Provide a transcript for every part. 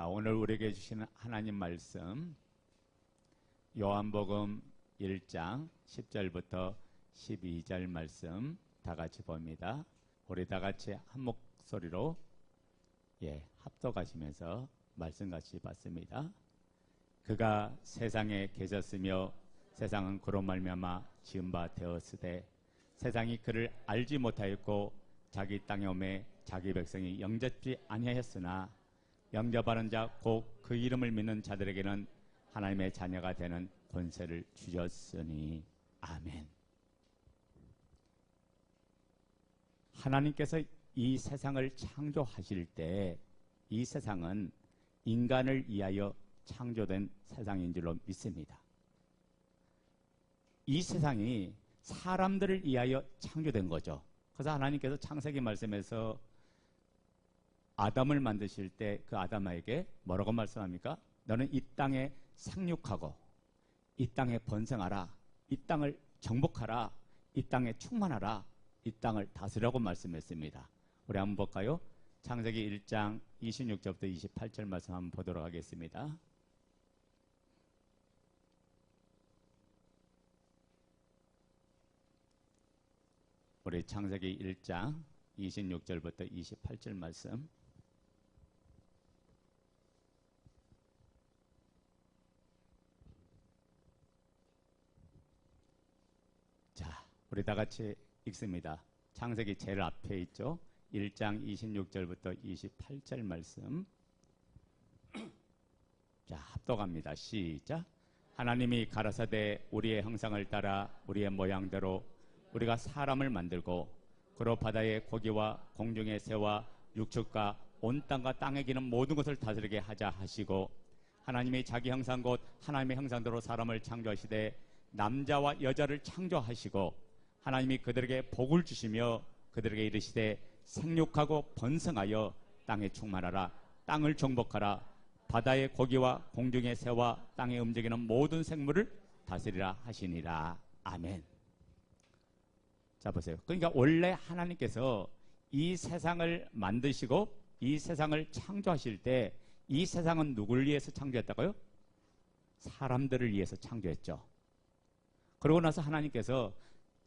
자, 오늘 우리에게 주시는 하나님 말씀 요한복음 1장 10절부터 12절 말씀 다 같이 봅니다. 우리 다 같이 한 목소리로 합독하시면서 말씀 같이 받습니다. 그가 세상에 계셨으며 세상은 그로 말미암아 지은 바 되었으되 세상이 그를 알지 못하였고 자기 땅에 오매 자기 백성이 영접지 아니하였으나 영접하는 자 곧 그 이름을 믿는 자들에게는 하나님의 자녀가 되는 권세를 주셨으니 아멘. 하나님께서 이 세상을 창조하실 때 이 세상은 인간을 위하여 창조된 세상인 줄로 믿습니다. 이 세상이 사람들을 위하여 창조된 거죠. 그래서 하나님께서 창세기 말씀에서 아담을 만드실 때 그 아담에게 뭐라고 말씀합니까? 너는 이 땅에 생육하고 이 땅에 번성하라, 이 땅을 정복하라, 이 땅에 충만하라, 이 땅을 다스리라고 말씀했습니다. 우리 한번 볼까요? 창세기 1장 26절부터 28절 말씀 한번 보도록 하겠습니다. 우리 창세기 1장 26절부터 28절 말씀. 자, 우리 다 같이 읽습니다. 창세기 제일 앞에 있죠. 1장 26절부터 28절 말씀. 자, 합독합니다. 시작. 하나님이 가라사대 우리의 형상을 따라 우리의 모양대로 우리가 사람을 만들고 그로 바다의 고기와 공중의 새와 육축과 온 땅과 땅에 기는 모든 것을 다스리게 하자 하시고 하나님이 자기 형상 곧 하나님의 형상대로 사람을 창조하시되 남자와 여자를 창조하시고 하나님이 그들에게 복을 주시며 그들에게 이르시되 생육하고 번성하여 땅에 충만하라, 땅을 정복하라, 바다의 고기와 공중의 새와 땅에 움직이는 모든 생물을 다스리라 하시니라. 아멘. 자, 보세요. 그러니까 원래 하나님께서 이 세상을 만드시고 이 세상을 창조하실 때 이 세상은 누구를 위해서 창조했다고요? 사람들을 위해서 창조했죠. 그러고 나서 하나님께서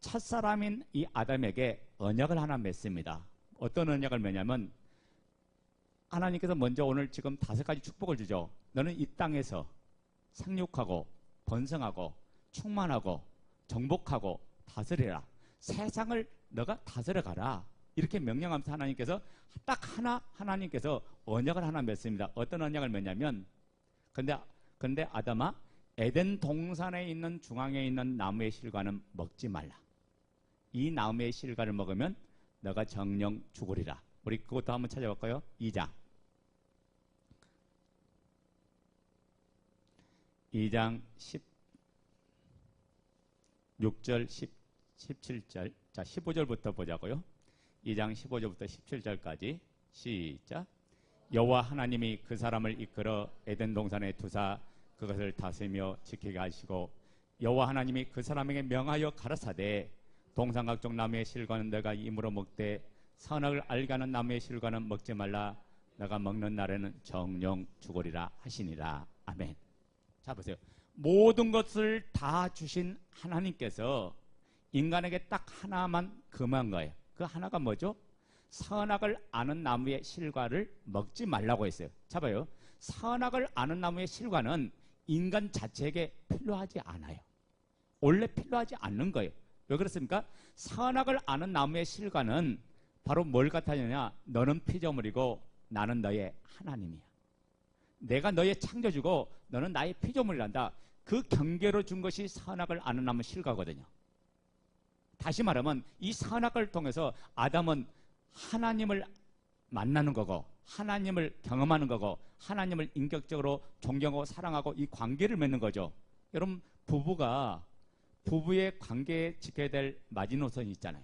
첫사람인 이 아담에게 언약을 하나 맺습니다. 어떤 언약을 맺냐면 하나님께서 먼저 오늘 지금 5가지 축복을 주죠. 너는 이 땅에서 생육하고 번성하고 충만하고 정복하고 다스리라. 세상을 너가 다스려 가라. 이렇게 명령하면서 하나님께서 딱 하나님께서 언약을 하나 맺습니다. 어떤 언약을 맺냐면 근데 아담아, 에덴 동산에 있는 중앙에 있는 나무의 실과는 먹지 말라. 이 나무의 실과를 먹으면 너가 정령 죽으리라. 우리 그것도 한번 찾아볼까요? 2장 16절 17절. 자, 15절부터 보자고요. 2장 15절부터 17절까지 시작. 여호와 하나님이 그 사람을 이끌어 에덴 동산에 두사 그것을 다스리며 지키게 하시고 여호와 하나님이 그 사람에게 명하여 가라사대 동산 각종 나무의 실과는 너가 임으로 먹되 선악을 알게 하는 나무의 실과는 먹지 말라. 너가 먹는 날에는 정령 죽으리라 하시니라. 아멘. 자, 보세요. 모든 것을 다 주신 하나님께서 인간에게 딱 하나만 금한 거예요. 그 하나가 뭐죠? 선악을 아는 나무의 실과를 먹지 말라고 했어요. 자, 봐요. 선악을 아는 나무의 실과는 인간 자체에게 필요하지 않아요. 원래 필요하지 않는 거예요. 왜 그렇습니까? 선악을 아는 나무의 실과는 바로 뭘 같아지냐? 너는 피조물이고 나는 너의 하나님이야. 내가 너의 창조주고 너는 나의 피조물이란다. 그 경계로 준 것이 선악을 아는 나무 실과거든요. 다시 말하면 이 선악을 통해서 아담은 하나님을 만나는 거고 하나님을 경험하는 거고 하나님을 인격적으로 존경하고 사랑하고 이 관계를 맺는 거죠. 여러분, 부부의 관계에 지켜야 될 마지노선이 있잖아요.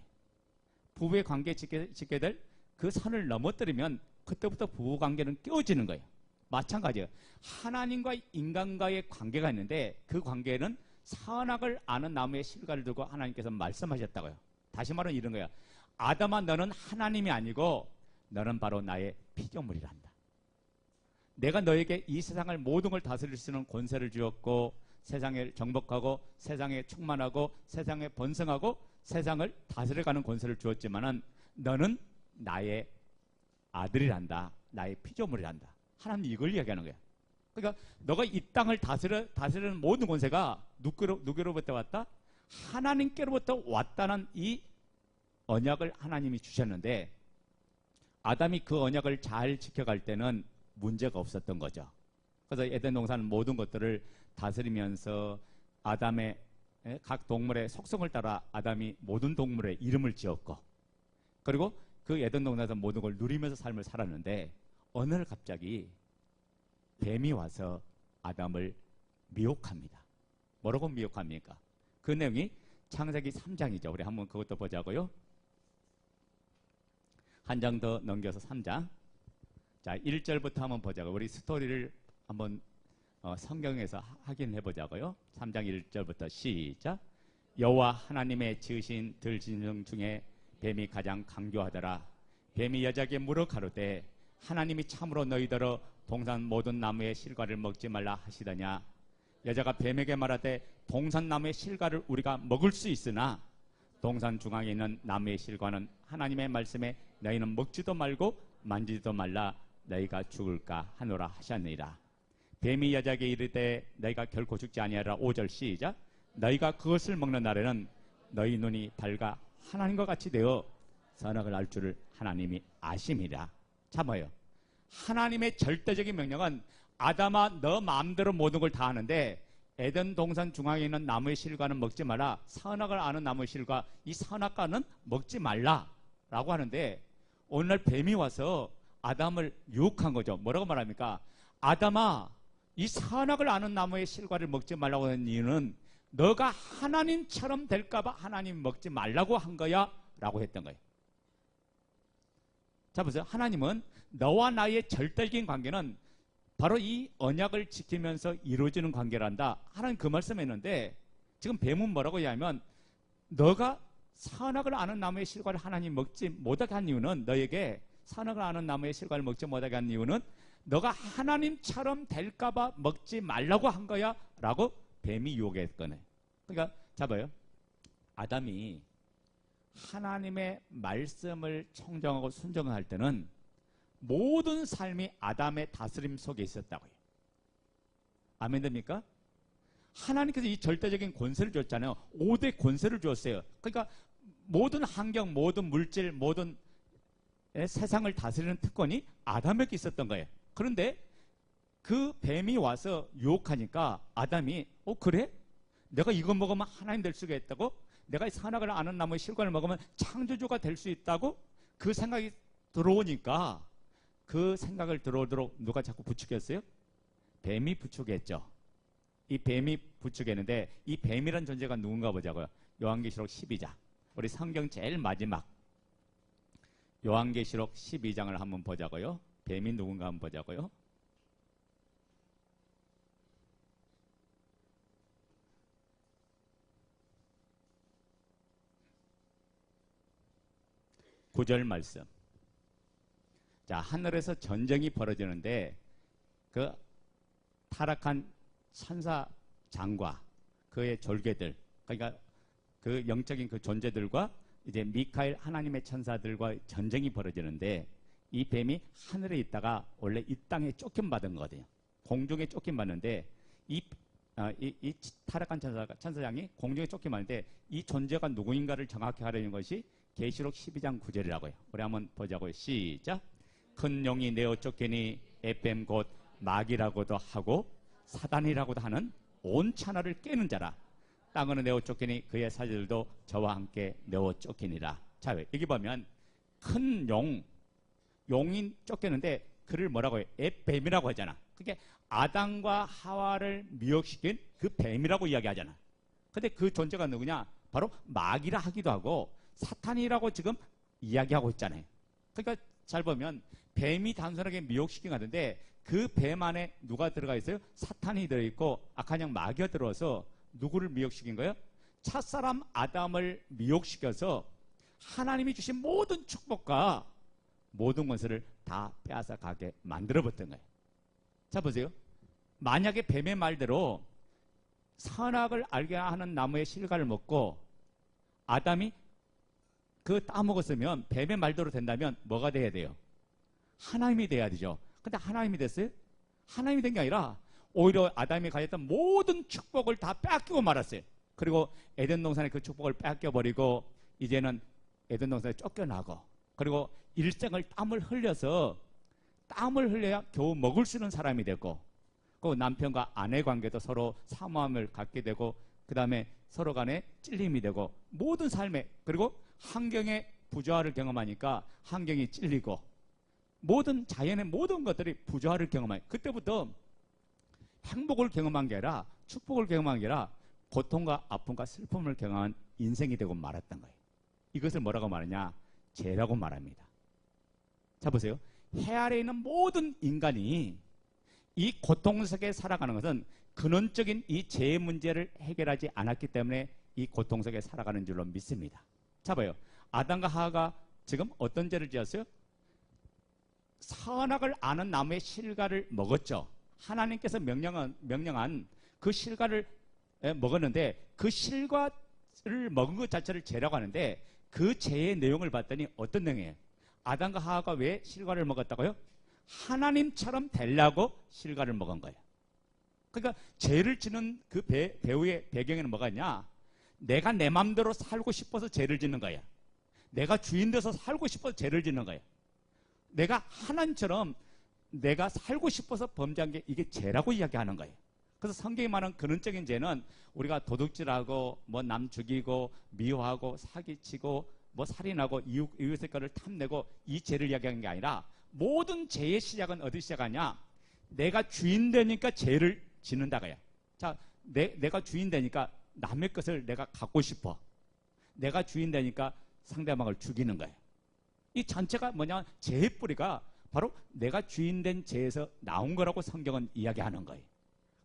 부부의 관계에 지켜야 될 그 선을 넘어뜨리면 그때부터 부부관계는 깨어지는 거예요. 마찬가지예요. 하나님과 인간과의 관계가 있는데 그 관계는 선악을 아는 나무의 실과를 두고 하나님께서 말씀하셨다고요. 다시 말하면 이런 거야. 아담아, 너는 하나님이 아니고 너는 바로 나의 피조물이란다. 내가 너에게 이 세상을 모든 걸 다스릴 수 있는 권세를 주었고 세상을 정복하고 세상에 충만하고 세상에 번성하고 세상을 다스려가는 권세를 주었지만은 너는 나의 아들이란다. 나의 피조물이란다. 하나님 이걸 이야기하는 거야. 그러니까 너가 이 땅을 다스리는 모든 권세가 누구로부터 왔다? 하나님께로부터 왔다는 이 언약을 하나님이 주셨는데 아담이 그 언약을 잘 지켜갈 때는 문제가 없었던 거죠. 그래서 에덴 동산은 모든 것들을 다스리면서 아담의 각 동물의 속성을 따라 아담이 모든 동물의 이름을 지었고 그리고 그 에덴 동산에서 모든 걸 누리면서 삶을 살았는데 어느 날 갑자기 뱀이 와서 아담을 미혹합니다. 뭐라고 미혹합니까? 그 내용이 창세기 3장이죠. 우리 한번 그것도 보자고요. 한 장 더 넘겨서 3장. 자, 1절부터 한번 보자고요. 우리 스토리를 한번 성경에서 확인해 보자고요. 3장 1절부터 시작. 여호와 하나님의 지으신 들짐승 중에 뱀이 가장 강교하더라. 뱀이 여자에게 물어 가로되 하나님이 참으로 너희더러 동산 모든 나무의 실과를 먹지 말라 하시더냐. 여자가 뱀에게 말하되 동산 나무의 실과를 우리가 먹을 수 있으나 동산 중앙에 있는 나무의 실과는 하나님의 말씀에 너희는 먹지도 말고 만지지도 말라 너희가 죽을까 하노라 하셨느니라. 뱀이 여자에게 이르되 너희가 결코 죽지 아니하라. 5절 시작. 너희가 그것을 먹는 날에는 너희 눈이 밝아 하나님과 같이 되어 선악을 알 줄을 하나님이 아심이라. 자, 뭐예요? 하나님의 절대적인 명령은 아담아 너 마음대로 모든 걸 다 하는데 에덴 동산 중앙에 있는 나무의 실과는 먹지 마라. 선악을 아는 나무의 실과 이 선악과는 먹지 말라라고 하는데 오늘날 뱀이 와서 아담을 유혹한 거죠. 뭐라고 말합니까? 아담아 이 선악을 아는 나무의 실과를 먹지 말라고 하는 이유는 너가 하나님처럼 될까 봐 하나님 먹지 말라고 한 거야 라고 했던 거예요. 자 보세요. 하나님은 너와 나의 절대적인 관계는 바로 이 언약을 지키면서 이루어지는 관계란다. 하나님 그 말씀했는데 지금 뱀은 뭐라고 이야기하면 너가 선악을 아는 나무의 실과를 하나님 먹지 못하게 한 이유는 너에게 선악을 아는 나무의 실과를 먹지 못하게 한 이유는 너가 하나님처럼 될까 봐 먹지 말라고 한 거야 라고 뱀이 유혹했거든요. 그러니까 잡아요. 아담이 하나님의 말씀을 청정하고 순종할 때는 모든 삶이 아담의 다스림 속에 있었다고요. 아멘 됩니까? 하나님께서 이 절대적인 권세를 줬잖아요. 5대 권세를 주었어요. 그러니까 모든 환경, 모든 물질, 모든 세상을 다스리는 특권이 아담에게 있었던 거예요. 그런데 그 뱀이 와서 유혹하니까 아담이 그래? 내가 이거 먹으면 하나님 될 수가 있다고? 내가 선악을 아는 나무의 실과를 먹으면 창조주가 될 수 있다고? 그 생각이 들어오니까 그 생각을 들어오도록 누가 자꾸 부추겼어요? 뱀이 부추겼죠. 이 뱀이 부추겼는데 이 뱀이란 존재가 누군가 보자고요. 요한계시록 12장. 우리 성경 제일 마지막 요한계시록 12장을 한번 보자고요. 뱀이 누군가 한번 보자고요. 구절 말씀. 자, 하늘에서 전쟁이 벌어지는데 그 타락한 천사장과 그의 졸개들, 그러니까 그 영적인 그 존재들과 이제 미카엘 하나님의 천사들과 전쟁이 벌어지는데 이 뱀이 하늘에 있다가 원래 이 땅에 쫓김받은 거거든요. 공중에 쫓김받는데 이 타락한 천사장이 공중에 쫓김받는데 이 존재가 누구인가를 정확히 하려는 것이 계시록 12장 9절이라고요. 우리 한번 보자고요. 시작. 큰 용이 내어 쫓기니 에뱀 곧 마귀라고도 하고 사단이라고도 하는 온 천하를 깨는 자라. 땅으로 내어 쫓기니 그의 사제들도 저와 함께 내어 쫓기니라. 자, 여기 보면 큰 용이 쫓기는데 그를 뭐라고 해요? 에뱀이라고 하잖아. 그게 아담과 하와를 미혹시킨 그 뱀이라고 이야기하잖아. 근데 그 존재가 누구냐? 바로 마귀라 하기도 하고 사탄이라고 지금 이야기하고 있잖아요. 그러니까 잘 보면 뱀이 단순하게 미혹시킨 것 같은데 그 뱀 안에 누가 들어가 있어요? 사탄이 들어있고 악한 영 마귀가 들어와서 누구를 미혹시킨 거예요? 첫사람 아담을 미혹시켜서 하나님이 주신 모든 축복과 모든 것을 다 빼앗아 가게 만들어버렸던 거예요. 자, 보세요. 만약에 뱀의 말대로 선악을 알게 하는 나무의 실과를 먹고 아담이 그 따먹었으면, 뱀의 말대로 된다면 뭐가 돼야 돼요? 하나님이 돼야 되죠. 근데 하나님이 됐어요? 하나님이 된 게 아니라 오히려 아담이 가졌던 모든 축복을 다 뺏기고 말았어요. 그리고 에덴 동산의 그 축복을 뺏겨버리고 이제는 에덴 동산에 쫓겨나고, 그리고 일생을 땀을 흘려서, 땀을 흘려야 겨우 먹을 수 있는 사람이 되고, 그 남편과 아내 관계도 서로 사모함을 갖게 되고, 그 다음에 서로 간에 찔림이 되고, 모든 삶에, 그리고 환경의 부조화를 경험하니까 환경이 찔리고, 모든 자연의 모든 것들이 부조화를 경험하니, 그때부터 행복을 경험한 게 아니라 축복을 경험한 게 아니라 고통과 아픔과 슬픔을 경험한 인생이 되고 말았던 거예요. 이것을 뭐라고 말하냐? 죄라고 말합니다. 자, 보세요. 해 아래에 있는 모든 인간이 이 고통 속에 살아가는 것은 근원적인 이 죄의 문제를 해결하지 않았기 때문에 이 고통 속에 살아가는 줄로 믿습니다. 자, 봐요. 아담과 하와가 지금 어떤 죄를 지었어요? 선악을 아는 나무의 실과를 먹었죠. 하나님께서 명령한 그 실과를 먹었는데, 그 실과를 먹은 것 자체를 죄라고 하는데, 그 죄의 내용을 봤더니 어떤 내용이에요? 아담과 하와가 왜 실과를 먹었다고요? 하나님처럼 되려고 실과를 먹은 거예요. 그러니까 죄를 지는 그 배우의 배경에는 뭐가 있냐? 내가 내 마음대로 살고 싶어서 죄를 짓는 거예요. 내가 주인 돼서 살고 싶어서 죄를 짓는 거예요. 내가 하나님처럼 내가 살고 싶어서 범죄한 게 이게 죄라고 이야기하는 거예요. 그래서 성경이 말하는 근원적인 죄는 우리가 도둑질하고 뭐 남 죽이고 미워하고 사기치고 뭐 살인하고 이웃의 것을 탐내고 이 죄를 이야기하는 게 아니라, 모든 죄의 시작은 어디 시작하냐? 내가 주인 되니까 죄를 짓는다고요. 자, 내가 주인 되니까 남의 것을 내가 갖고 싶어. 내가 주인 되니까 상대방을 죽이는 거예요. 이 전체가 뭐냐? 죄의 뿌리가 바로 내가 주인 된 죄에서 나온 거라고 성경은 이야기하는 거예요.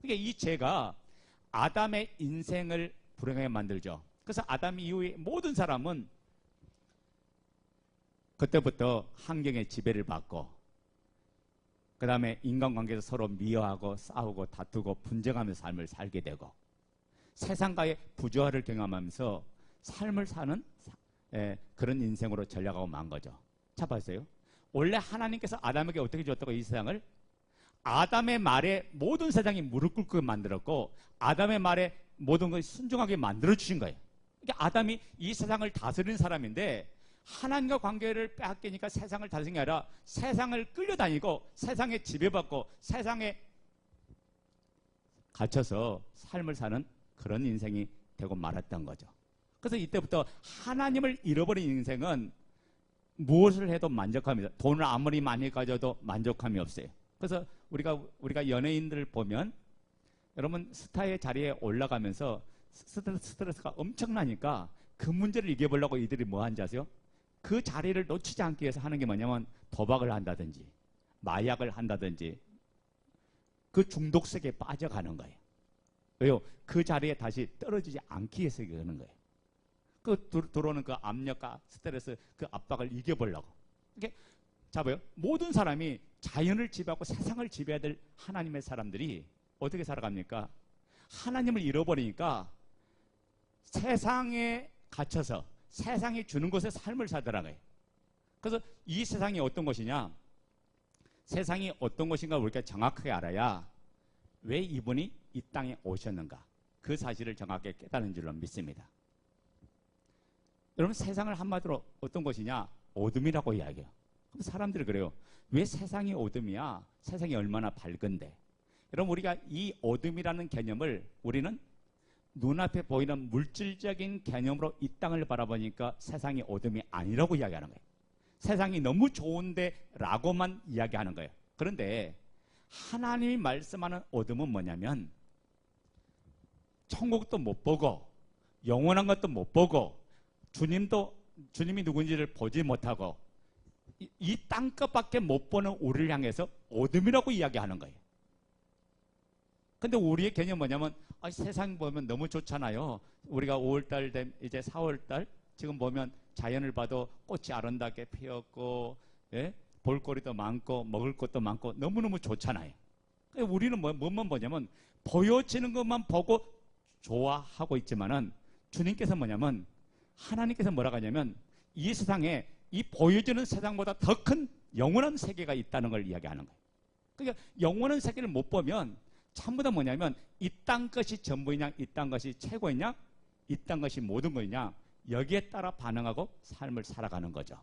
그러니까 이 죄가 아담의 인생을 불행하게 만들죠. 그래서 아담 이후에 모든 사람은 그때부터 환경의 지배를 받고, 그 다음에 인간관계에서 서로 미워하고 싸우고 다투고 분쟁하면서 삶을 살게 되고, 세상과의 부조화를 경험하면서 삶을 사는 그런 인생으로 전락하고 만 거죠. 자, 봤어요? 원래 하나님께서 아담에게 어떻게 줬다고? 이 세상을 아담의 말에 모든 세상이 무릎 꿇고 만들었고, 아담의 말에 모든 것이 순종하게 만들어 주신 거예요. 그러니까 아담이 이 세상을 다스리는 사람인데, 하나님과 관계를 빼앗기니까 세상을 다스리는 게 아니라 세상을 끌려다니고 세상에 지배받고 세상에 갇혀서 삶을 사는 그런 인생이 되고 말았던 거죠. 그래서 이때부터 하나님을 잃어버린 인생은 무엇을 해도 만족함이 없어요. 돈을 아무리 많이 가져도 만족함이 없어요. 그래서 우리가 연예인들을 보면, 여러분 스타의 자리에 올라가면서 스트레스가 엄청나니까 그 문제를 이겨보려고 이들이 뭐 하는지 아세요? 그 자리를 놓치지 않기 위해서 하는 게 뭐냐면 도박을 한다든지 마약을 한다든지 그 중독 속에 빠져가는 거예요. 왜요? 그 자리에 다시 떨어지지 않기 위해서 그러는 거예요. 그 들어오는 그 압력과 스트레스, 그 압박을 이겨보려고. 그러니까 자봐요. 모든 사람이 자연을 지배하고 세상을 지배해야 될 하나님의 사람들이 어떻게 살아갑니까? 하나님을 잃어버리니까 세상에 갇혀서 세상이 주는 것에 삶을 살더라고요. 그래서 이 세상이 어떤 것이냐? 세상이 어떤 것인가 우리가 정확하게 알아야 왜 이분이 이 땅에 오셨는가? 그 사실을 정확하게 깨달은 줄로 믿습니다. 여러분, 세상을 한마디로 어떤 것이냐? 어둠이라고 이야기해요. 그럼 사람들이 그래요. 왜 세상이 어둠이야? 세상이 얼마나 밝은데. 여러분, 우리가 이 어둠이라는 개념을 우리는 눈앞에 보이는 물질적인 개념으로 이 땅을 바라보니까 세상이 어둠이 아니라고 이야기하는 거예요. 세상이 너무 좋은데 라고만 이야기하는 거예요. 그런데 하나님이 말씀하는 어둠은 뭐냐면, 천국도 못 보고 영원한 것도 못 보고 주님이 누군지를 보지 못하고 이 땅끝밖에 못 보는 우리를 향해서 어둠이라고 이야기하는 거예요. 근데 우리의 개념은 뭐냐면, 세상 보면 너무 좋잖아요. 우리가 5월달 된 이제 4월달 지금 보면 자연을 봐도 꽃이 아름답게 피었고, 예? 볼거리도 많고 먹을 것도 많고 너무너무 좋잖아요. 우리는 뭐만 보냐면 보여지는 것만 보고 좋아하고 있지만은 주님께서 뭐냐면 하나님께서 뭐라고 하냐면 이 세상에 이 보여지는 세상보다 더 큰 영원한 세계가 있다는 걸 이야기하는 거예요. 그러니까 영원한 세계를 못 보면 전부 다 뭐냐면 이 땅 것이 전부이냐, 이 땅 것이 최고이냐, 이 땅 것이 모든 거냐, 여기에 따라 반응하고 삶을 살아가는 거죠.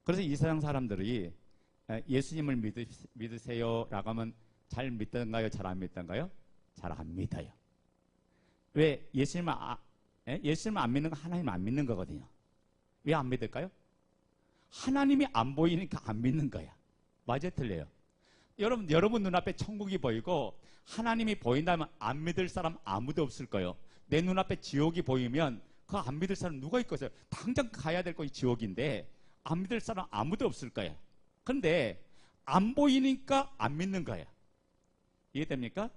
그래서 이 세상 사람들이 예수님을 믿으세요라고 하면 잘 믿던가요? 잘 안 믿던가요? 잘 안 믿어요. 왜? 예수님을 안 믿는 거 하나님 안 믿는 거거든요. 왜 안 믿을까요? 하나님이 안 보이니까 안 믿는 거야. 맞아요? 틀려요? 여러분 눈앞에 천국이 보이고 하나님이 보인다면 안 믿을 사람 아무도 없을 거예요. 내 눈앞에 지옥이 보이면 그거 안 믿을 사람 누가 있겠어요? 당장 가야 될 곳이 지옥인데 안 믿을 사람 아무도 없을 거예요. 그런데 안 보이니까 안 믿는 거예요. 이해됩니까?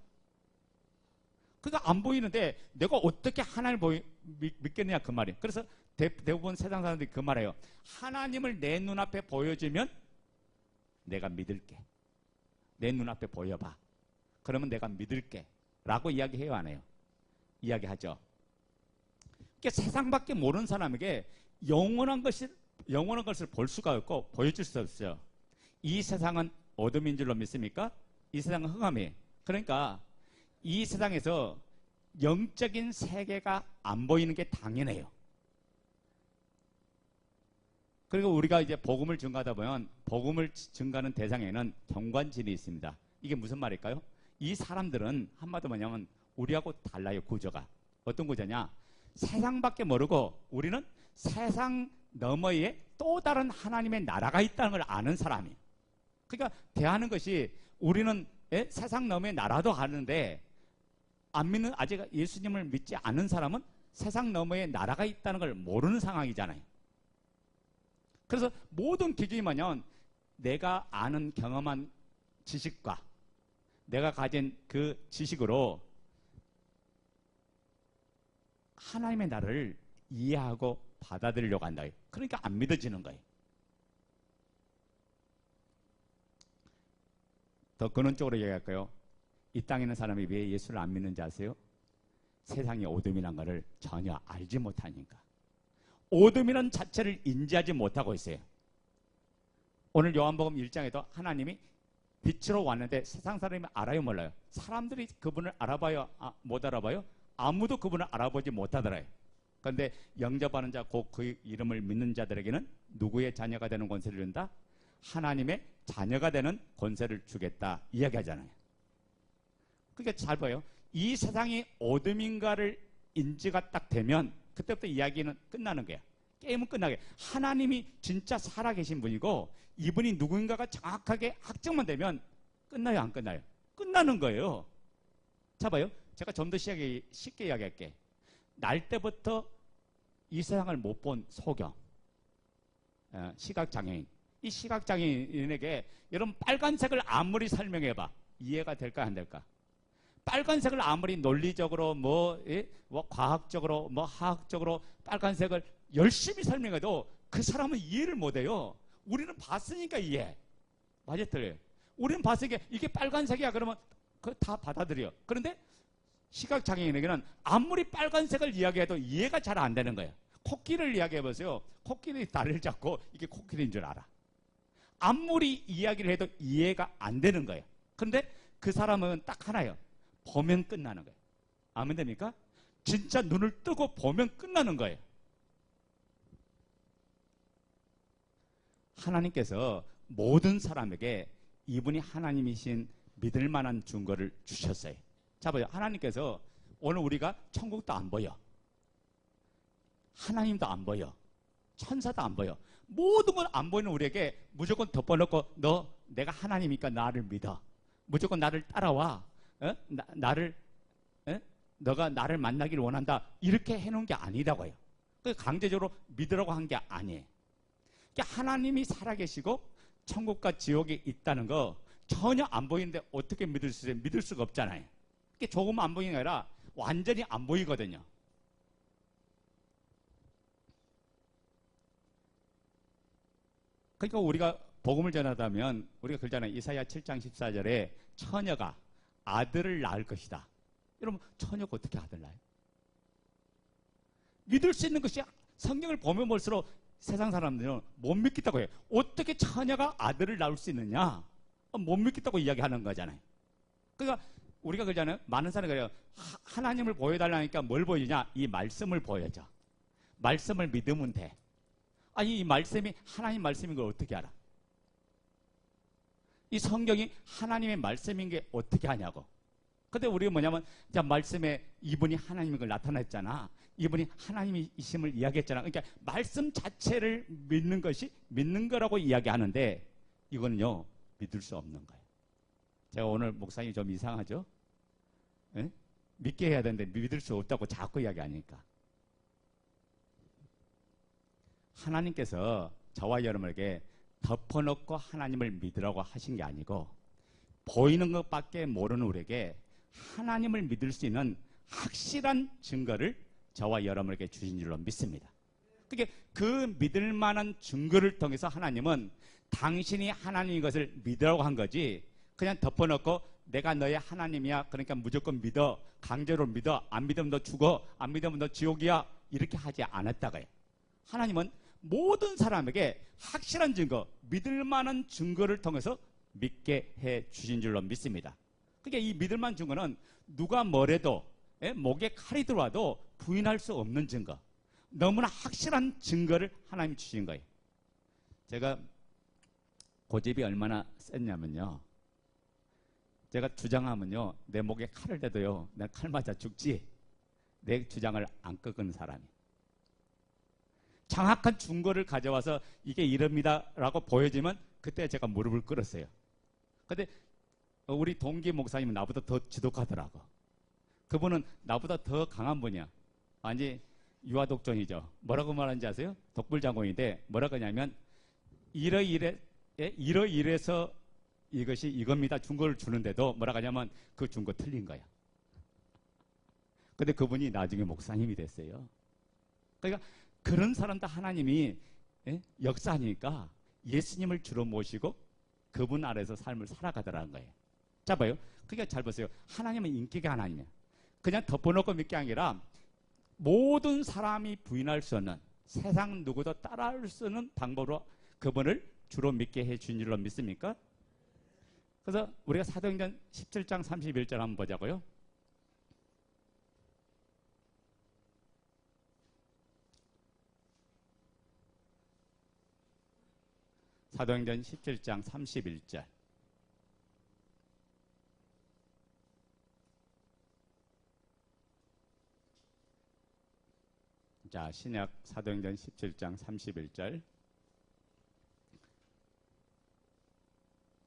그러니까 안 보이는데 내가 어떻게 하나님을 믿겠느냐 그 말이에요. 그래서 대부분 세상 사람들이 그 말해요. 하나님을 내 눈앞에 보여주면 내가 믿을게. 내 눈앞에 보여봐. 그러면 내가 믿을게. 라고 이야기해요, 안 해요? 이야기하죠. 그러니까 세상밖에 모르는 사람에게 영원한 것을 볼 수가 없고 보여줄 수 없어요. 이 세상은 어둠인 줄로 믿습니까? 이 세상은 흑암이에요. 그러니까 이 세상에서 영적인 세계가 안 보이는 게 당연해요. 그리고 우리가 이제 복음을 증가하다 보면 복음을 증가하는 대상에는 경관진이 있습니다. 이게 무슨 말일까요? 이 사람들은 한마디로 뭐냐면 우리하고 달라요, 구조가. 어떤 구조냐? 세상밖에 모르고 우리는 세상 너머에 또 다른 하나님의 나라가 있다는 걸 아는 사람이에요. 그러니까 대하는 것이 우리는 세상 너머의 나라도 가는데 안 믿는, 아직 예수님을 믿지 않은 사람은 세상 너머에 나라가 있다는 걸 모르는 상황이잖아요. 그래서 모든 기준이 뭐냐면 내가 아는 경험한 지식과 내가 가진 그 지식으로 하나님의 나라를 이해하고 받아들이려고 한다. 그러니까 안 믿어지는 거예요. 더 근원적으로 얘기할까요? 이 땅에 있는 사람이 왜 예수를 안 믿는지 아세요? 세상이 어둠이란 것을 전혀 알지 못하니까. 어둠이라는 자체를 인지하지 못하고 있어요. 오늘 요한복음 1장에도 하나님이 빛으로 왔는데 세상 사람이 알아요, 몰라요? 사람들이 그분을 알아봐요, 못 알아봐요? 아무도 그분을 알아보지 못하더라요. 그런데 영접하는 자, 곧 그 이름을 믿는 자들에게는 누구의 자녀가 되는 권세를 준다? 하나님의 자녀가 되는 권세를 주겠다 이야기하잖아요. 그러니까 잘 봐요. 이 세상이 어둠인가를 인지가 딱 되면 그때부터 이야기는 끝나는 거야. 게임은 끝나게. 하나님이 진짜 살아계신 분이고 이분이 누구인가가 정확하게 확정만 되면 끝나요, 안 끝나요? 끝나는 거예요. 자 봐요. 제가 좀 더 쉽게 이야기할게. 날 때부터 이 세상을 못 본 소경, 시각장애인. 이 시각장애인에게 여러분 빨간색을 아무리 설명해봐. 이해가 될까 안 될까? 빨간색을 아무리 논리적으로 과학적으로 화학적으로 빨간색을 열심히 설명해도 그 사람은 이해를 못해요. 우리는 봤으니까 이해. 맞아, 틀려요? 우리는 봤으니까 이게 빨간색이야 그러면 그거 다 받아들여. 그런데 시각장애인에게는 아무리 빨간색을 이야기해도 이해가 잘 안 되는 거예요. 코끼리를 이야기해보세요. 코끼리 다리를 잡고 이게 코끼리인 줄 알아. 아무리 이야기를 해도 이해가 안 되는 거예요. 그런데 그 사람은 딱 하나예요. 보면 끝나는 거예요. 아멘 됩니까? 진짜 눈을 뜨고 보면 끝나는 거예요. 하나님께서 모든 사람에게 이분이 하나님이신 믿을 만한 증거를 주셨어요. 자 봐요. 하나님께서 오늘 우리가 천국도 안 보여. 하나님도 안 보여. 천사도 안 보여. 모든 건 안 보이는 우리에게 무조건 덮어놓고 내가 하나님이니까 나를 믿어. 무조건 나를 따라와. 너가 나를 만나기를 원한다. 이렇게 해놓은 게 아니다고 해요. 강제적으로 믿으라고 한 게 아니에요. 그러니까 하나님이 살아계시고 천국과 지옥이 있다는 거 전혀 안 보이는데 어떻게 믿을 수 있어요? 믿을 수가 없잖아요. 그게 조금 안 보이는 게 아니라 완전히 안 보이거든요. 그러니까 우리가 복음을 전하다면 우리가 그러잖아요. 이사야 7장 14절에 처녀가 아들을 낳을 것이다. 여러분, 처녀가 어떻게 아들 낳아요? 믿을 수 있는 것이 성경을 보면 볼수록 세상 사람들은 못 믿겠다고 해요. 어떻게 처녀가 아들을 낳을 수 있느냐? 못 믿겠다고 이야기하는 거잖아요. 그러니까 우리가 그러잖아요. 많은 사람이 그래요. 하나님을 보여달라니까 뭘 보여주냐? 이 말씀을 보여줘. 말씀을 믿으면 돼. 아니, 이 말씀이 하나님 말씀인 걸 어떻게 알아? 이 성경이 하나님의 말씀인 게 어떻게 하냐고. 근데 우리가 뭐냐면, 자, 말씀에 이분이 하나님인 걸 나타냈잖아. 이분이 하나님이심을 이야기했잖아. 그러니까 말씀 자체를 믿는 것이 믿는 거라고 이야기하는데, 이거는요, 믿을 수 없는 거예요. 제가 오늘 목사님이 좀 이상하죠? 에? 믿게 해야 되는데 믿을 수 없다고 자꾸 이야기하니까. 하나님께서 저와 여러분에게 덮어놓고 하나님을 믿으라고 하신 게 아니고, 보이는 것밖에 모르는 우리에게 하나님을 믿을 수 있는 확실한 증거를 저와 여러분에게 주신 줄로 믿습니다. 그게 그 믿을 만한 증거를 통해서 하나님은 당신이 하나님인 것을 믿으라고 한 거지, 그냥 덮어놓고 내가 너의 하나님이야, 그러니까 무조건 믿어, 강제로 믿어, 안 믿으면 너 죽어, 안 믿으면 너 지옥이야, 이렇게 하지 않았다고요. 하나님은 모든 사람에게 확실한 증거, 믿을 만한 증거를 통해서 믿게 해 주신 줄로 믿습니다. 그러니까 이 믿을 만한 증거는 누가 뭐래도, 목에 칼이 들어와도 부인할 수 없는 증거, 너무나 확실한 증거를 하나님이 주신 거예요. 제가 고집이 얼마나 셌냐면요, 제가 주장하면요, 내 목에 칼을 대도요, 내 칼 맞아 죽지, 내 주장을 안 꺾는 사람이. 정확한 증거를 가져와서 이게 이럽니다라고 보여지면 그때 제가 무릎을 꿇었어요. 근데 우리 동기 목사님은 나보다 더 지독하더라고. 그분은 나보다 더 강한 분이야. 아니, 유아독존이죠. 뭐라고 말하는지 아세요? 독불장군인데 뭐라고 하냐면, 이러이래서 이것이 이겁니다 증거를 주는데도 뭐라고 하냐면 그 증거 틀린 거야. 근데 그분이 나중에 목사님이 됐어요. 그러니까 그런 사람도 하나님이 역사하니까 예수님을 주로 모시고 그분 아래서 삶을 살아가더라는 거예요. 자, 봐요. 그러니까 잘 보세요. 하나님은 인격의 하나님이에요. 그냥 덮어놓고 믿게 아니라 모든 사람이 부인할 수 없는, 세상 누구도 따라할 수 없는 방법으로 그분을 주로 믿게 해준 줄로 믿습니까? 그래서 우리가 사도행전 17장 31절 한번 보자고요. 사도행전 17장 31절. 자, 신약 사도행전 17장 31절.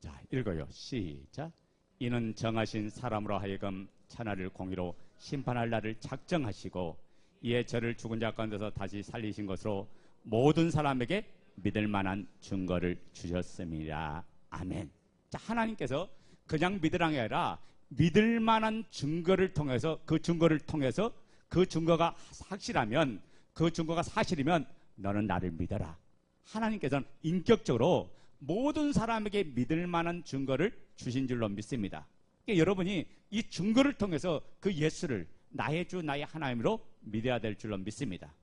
자, 읽어요. 시작. 이는 정하신 사람으로 하여금 천하를 공의로 심판할 날을 작정하시고, 이에 저를 죽은 자 가운데서 다시 살리신 것으로 모든 사람에게 믿을 만한 증거를 주셨습니다. 아멘. 자, 하나님께서 그냥 믿으라는 게 아니라 믿을 만한 증거를 통해서, 그 증거를 통해서 그 증거가 확실하면, 그 증거가 사실이면 너는 나를 믿어라. 하나님께서는 인격적으로 모든 사람에게 믿을 만한 증거를 주신 줄로 믿습니다. 그러니까 여러분이 이 증거를 통해서 그 예수를 나의 주 나의 하나님으로 믿어야 될 줄로 믿습니다.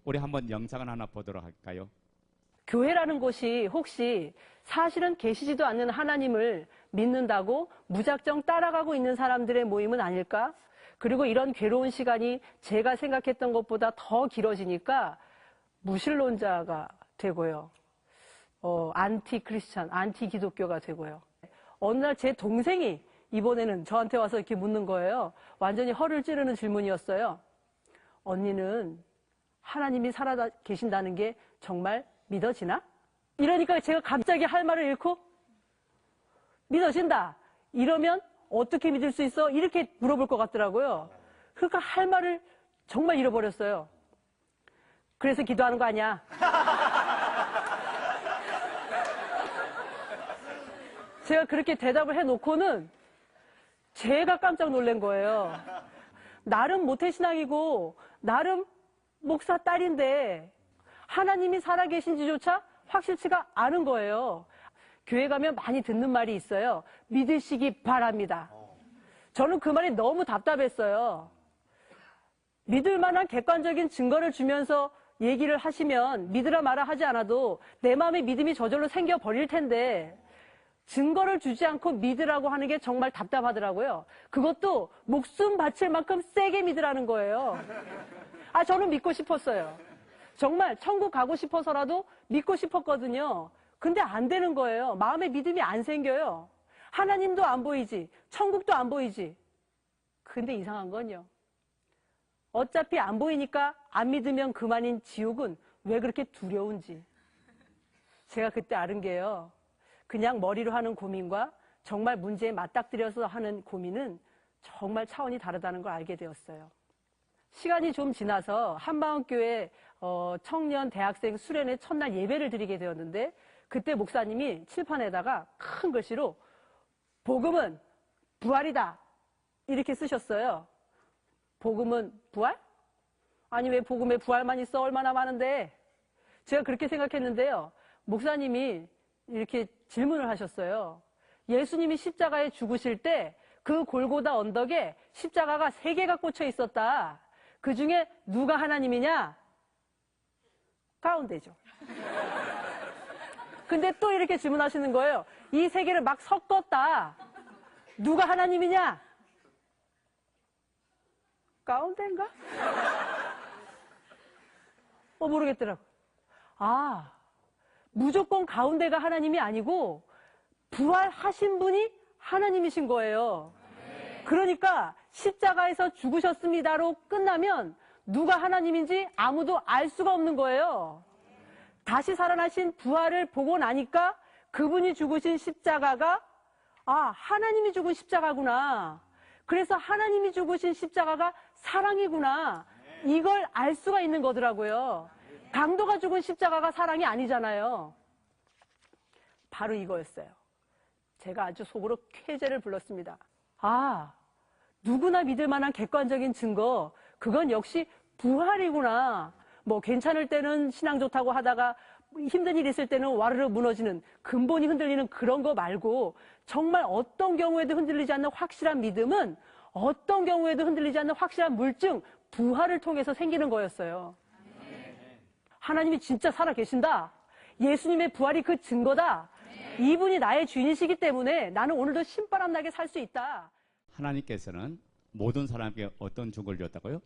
우리 한번 영상을 하나 보도록 할까요? 교회라는 곳이 혹시 사실은 계시지도 않는 하나님을 믿는다고 무작정 따라가고 있는 사람들의 모임은 아닐까? 그리고 이런 괴로운 시간이 제가 생각했던 것보다 더 길어지니까 무신론자가 되고요. 안티 크리스찬, 안티 기독교가 되고요. 어느 날 제 동생이 이번에는 저한테 와서 이렇게 묻는 거예요. 완전히 허를 찌르는 질문이었어요. 언니는 하나님이 살아 계신다는 게 정말 믿어지나? 이러니까 제가 갑자기 할 말을 잃고, 믿어진다. 이러면 어떻게 믿을 수 있어? 이렇게 물어볼 것 같더라고요. 그러니까 할 말을 정말 잃어버렸어요. 그래서 기도하는 거 아니야? 제가 그렇게 대답을 해놓고는 제가 깜짝 놀란 거예요. 나름 모태신앙이고 나름 목사 딸인데 하나님이 살아계신지조차 확실치가 않은 거예요. 교회 가면 많이 듣는 말이 있어요. 믿으시기 바랍니다. 저는 그 말이 너무 답답했어요. 믿을 만한 객관적인 증거를 주면서 얘기를 하시면 믿으라 마라 하지 않아도 내 마음에 믿음이 저절로 생겨버릴 텐데 증거를 주지 않고 믿으라고 하는 게 정말 답답하더라고요. 그것도 목숨 바칠 만큼 세게 믿으라는 거예요. 저는 믿고 싶었어요. 정말 천국 가고 싶어서라도 믿고 싶었거든요. 근데 안 되는 거예요. 마음에 믿음이 안 생겨요. 하나님도 안 보이지, 천국도 안 보이지. 근데 이상한 건요. 어차피 안 보이니까 안 믿으면 그만인 지옥은 왜 그렇게 두려운지. 제가 그때 알은 게요. 그냥 머리로 하는 고민과 정말 문제에 맞닥뜨려서 하는 고민은 정말 차원이 다르다는 걸 알게 되었어요. 시간이 좀 지나서 한방울교회 청년 대학생 수련회 첫날 예배를 드리게 되었는데 그때 목사님이 칠판에다가 큰 글씨로 복음은 부활이다 이렇게 쓰셨어요. 복음은 부활? 아니 왜 복음에 부활만 있어? 얼마나 많은데. 제가 그렇게 생각했는데요. 목사님이 이렇게 질문을 하셨어요. 예수님이 십자가에 죽으실 때 그 골고다 언덕에 십자가가 3개가 꽂혀 있었다. 그 중에 누가 하나님이냐? 가운데죠. 근데 또 이렇게 질문하시는 거예요. 이 3개를 막 섞었다. 누가 하나님이냐? 가운데인가? 모르겠더라고. 무조건 가운데가 하나님이 아니고 부활하신 분이 하나님이신 거예요. 그러니까 십자가에서 죽으셨습니다로 끝나면 누가 하나님인지 아무도 알 수가 없는 거예요. 다시 살아나신 부활을 보고 나니까 그분이 죽으신 십자가가 하나님이 죽은 십자가구나. 그래서 하나님이 죽으신 십자가가 사랑이구나. 이걸 알 수가 있는 거더라고요. 강도가 죽은 십자가가 사랑이 아니잖아요. 바로 이거였어요. 제가 아주 속으로 쾌재를 불렀습니다. 누구나 믿을 만한 객관적인 증거, 그건 역시 부활이구나. 괜찮을 때는 신앙 좋다고 하다가 힘든 일 있을 때는 와르르 무너지는, 근본이 흔들리는 그런 거 말고 정말 어떤 경우에도 흔들리지 않는 확실한 믿음은 어떤 경우에도 흔들리지 않는 확실한 물증, 부활을 통해서 생기는 거였어요. 하나님이 진짜 살아계신다. 예수님의 부활이 그 증거다. 이분이 나의 주인이시기 때문에 나는 오늘도 신바람 나게 살 수 있다. 하나님께서는 모든 사람에게 어떤 증거를 줬다고요?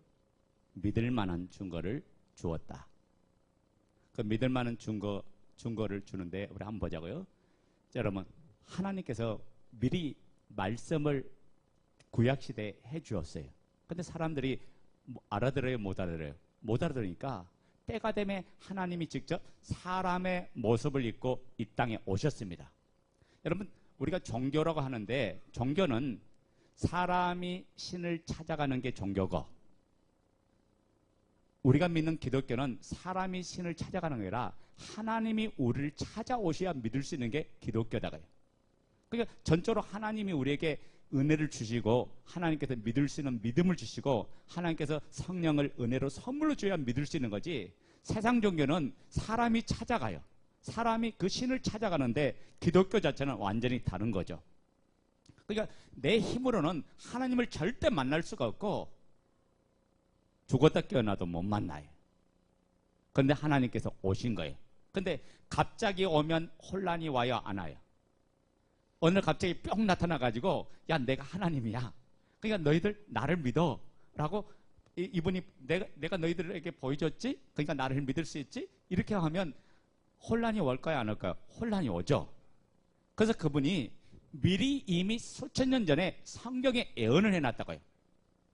믿을 만한 증거를 주었다. 그 믿을 만한 증거를 주는데 우리 한번 보자고요. 자, 여러분, 하나님께서 미리 말씀을 구약시대에 해주었어요. 근데 사람들이 알아들어요, 못 알아들어요? 못 알아들으니까 때가 되면 하나님이 직접 사람의 모습을 입고 이 땅에 오셨습니다. 여러분, 우리가 종교라고 하는데 종교는 사람이 신을 찾아가는 게 종교고, 우리가 믿는 기독교는 사람이 신을 찾아가는 게 아니라 하나님이 우리를 찾아오셔야 믿을 수 있는 게 기독교다고요. 그러니까 전적으로 하나님이 우리에게 은혜를 주시고 하나님께서 믿을 수 있는 믿음을 주시고 하나님께서 성령을 은혜로 선물로 줘야 믿을 수 있는 거지, 세상 종교는 사람이 찾아가요. 사람이 그 신을 찾아가는데 기독교 자체는 완전히 다른 거죠. 그러니까 내 힘으로는 하나님을 절대 만날 수가 없고 죽었다 깨어나도 못 만나요. 그런데 하나님께서 오신 거예요. 근데 갑자기 오면 혼란이 와요, 안 와요? 오늘 갑자기 뿅 나타나가지고 야, 내가 하나님이야. 그러니까 너희들 나를 믿어 라고 이분이 내가 너희들에게 보여줬지? 그러니까 나를 믿을 수 있지? 이렇게 하면 혼란이 올까요, 안 올까요? 혼란이 오죠. 그래서 그분이 미리 이미 수천 년 전에 성경에 예언을 해놨다고요.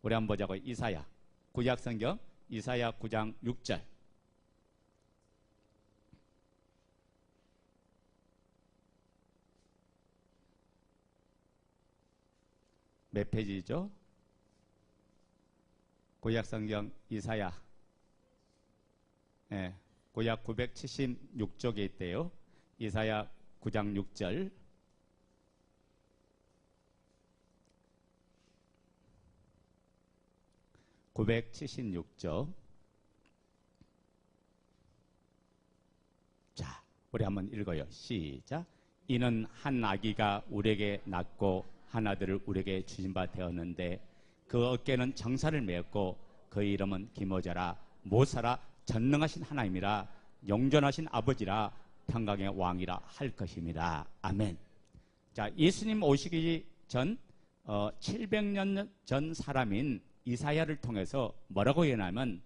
우리 한번 보자고요. 이사야, 구약성경 이사야 9장 6절. 몇 페이지죠? 구약성경 이사야, 구약 976쪽에 있대요. 이사야 9장 6절. (976쪽) 자, 우리 한번 읽어요. 시작. 이는 한 아기가 우리에게 낳고 한 아들을 우리에게 주신 바 되었는데 그 어깨는 정사를 메었고 그 이름은 기모자라 모사라 전능하신 하나님이라 영존하신 아버지라 평강의 왕이라 할 것입니다. 아멘. 자, 예수님 오시기 전 700년 전 사람인 이사야를 통해서 뭐라고 예언하면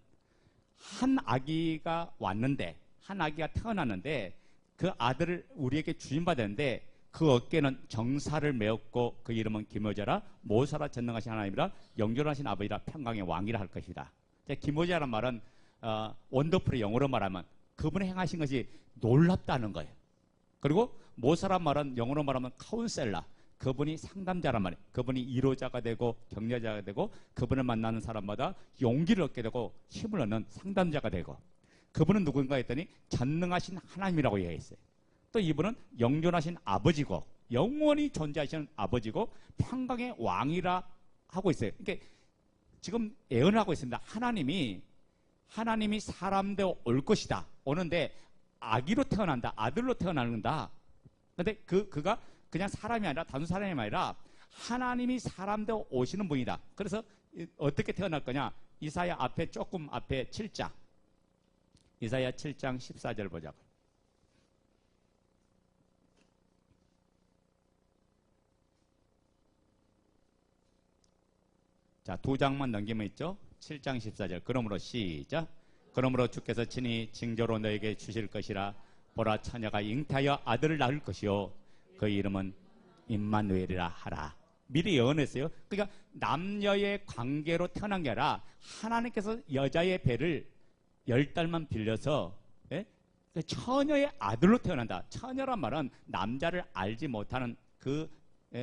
한 아기가 왔는데 한 아기가 태어났는데 그 아들을 우리에게 주인받았는데 그 어깨는 정사를 메었고 그 이름은 기모자라 모사라 전능하신 하나님이라 영존하신 아버지라 평강의 왕이라 할 것이다. 기모자란 말은 원더풀의 영어로 말하면 그분이 행하신 것이 놀랍다는 거예요. 그리고 모사란 말은 영어로 말하면 카운셀러, 그분이 상담자란 말이에요. 그분이 이로자가 되고 격려자가 되고 그분을 만나는 사람마다 용기를 얻게 되고 힘을 얻는 상담자가 되고 그분은 누군가 했더니 전능하신 하나님이라고 얘기했어요. 또 이분은 영존하신 아버지고 영원히 존재하시는 아버지고 평강의 왕이라 하고 있어요. 그러니까 지금 예언하고 있습니다. 하나님이 사람 되어 올 것이다. 오는데 아기로 태어난다. 아들로 태어난다. 근데 그가 그냥 사람이 아니라 단순 사람이 아니라 하나님이 사람 되어 오시는 분이다. 그래서 어떻게 태어날 거냐? 이사야 조금 앞에 7장. 이사야 7장 14절 보자고. 자, 두 장만 넘기면 있죠? 7장 14절. 그러므로 시작. 그러므로 주께서 친히 징조로 너에게 주실 것이라. 보라, 처녀가 잉태하여 아들을 낳을 것이요 그 이름은 임마누엘이라 하라. 미리 예언했어요. 그러니까 남녀의 관계로 태어난 게 아니라 하나님께서 여자의 배를 10달만 빌려서 처녀의 아들로 태어난다. 처녀란 말은 남자를 알지 못하는 그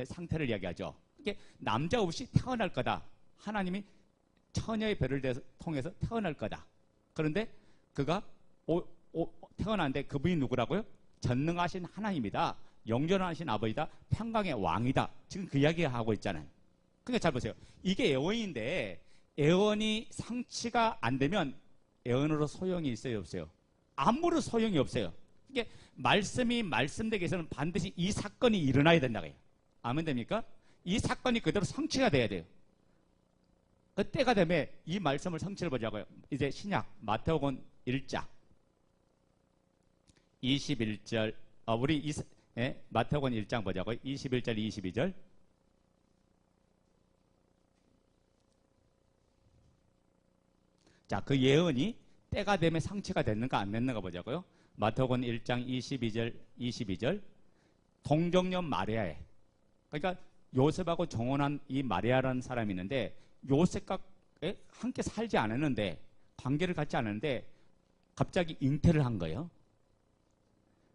상태를 이야기하죠. 이게 남자 없이 태어날 거다. 하나님이 처녀의 배를 통해서 태어날 거다. 그런데 그가 태어났는데 그분이 누구라고요? 전능하신 하나님이다. 영존하신 아버지다. 평강의 왕이다. 지금 그 이야기 하고 있잖아요. 그러니까 잘 보세요. 이게 예언인데 예언이 성취가 안 되면 예언으로 소용이 있어요, 없어요? 아무런 소용이 없어요. 이게 말씀이 말씀되기 위해서는 반드시 이 사건이 일어나야 된다고요. 아멘 됩니까? 이 사건이 그대로 성취가 돼야 돼요. 그때가 되면 이 말씀을 성취를 보자고요. 이제 신약 마태복음 1장 21절 마태복음 1장 보자고요. 21절 22절. 자, 그 예언이 때가 되면 성취가 됐는가 안 됐는가 보자고요. 마태복음 1장 22절. 동정녀 마리아에, 그러니까 요셉하고 정혼한 이 마리아라는 사람이 있는데 요셉과 함께 살지 않았는데 관계를 갖지 않았는데 갑자기 잉태를 한 거예요.